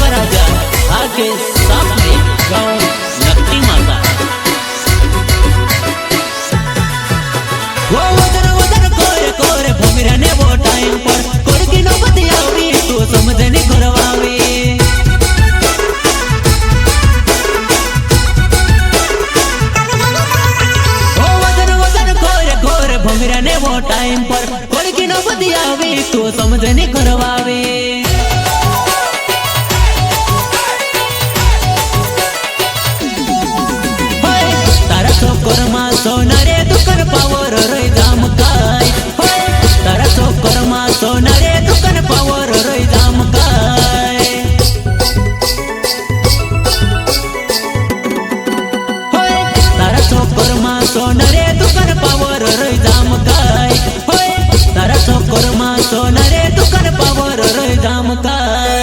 महाराजा आगे सामने गाँव नक्की माता वो वदन वदन कोरे कोरे भमिरा ने वो टाइम पर कोरकी नो बतियावी तू समझने करवावी वो वदन वदन कोरे कोरे भमिरा ने वो टाइम पर कोरकी नो बतियावी तू समझने करवावी छोकरमा सोनारे दुकान पावर रे जाम काय तारा छोकरमा सोनारे दुकान पावर रे जाम काय तारा छोकरमा सोनारे दुकान पावर रे जाम काय तारा छोकरमा सोनारे दुकान पावर रे जाम काय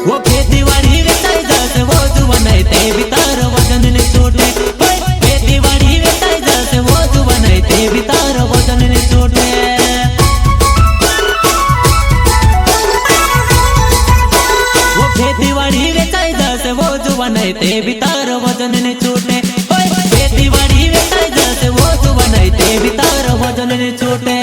वो खेती वाड़ी वेचाई जासे वो जुवानाई ते बितार वजन ने छोटे खेती वाड़ी वेचाई जासे वो जुवानाई ते बितार वजन ने छोटे वो खेती वाड़ी वेचाई जासे वो जुवानाई ते बितार वजन ने छोटे खेती वाड़ी वेचाई जासे वो जुवानाई ते बितार वजन ने छोटे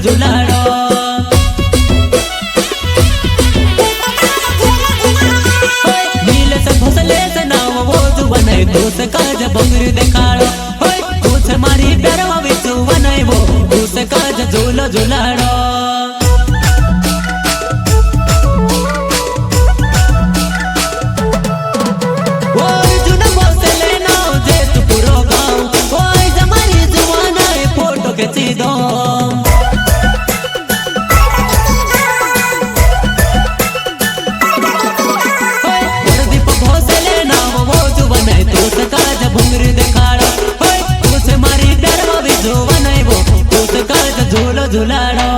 झुलाड़ो नीले से घोसले से नाव वो जुबन दूस काज बंगरी देखाड़ो कुछ मारी प्यारवा बिचू बनाई वो दूस काज झूलो झुलाड़ो झूलो झुलाड़ो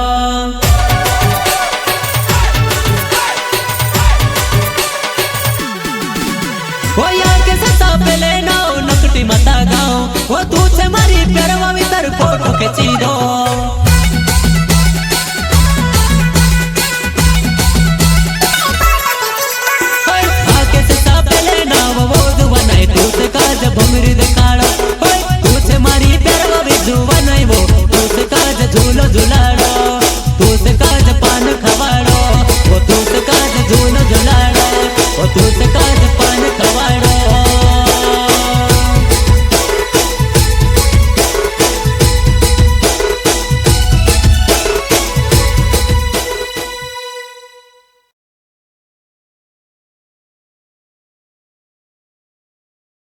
वो यार के ससा पे लेना नकटी मता गाओ वो तू से मारी प्यारवा भीतर फोटो खींची दो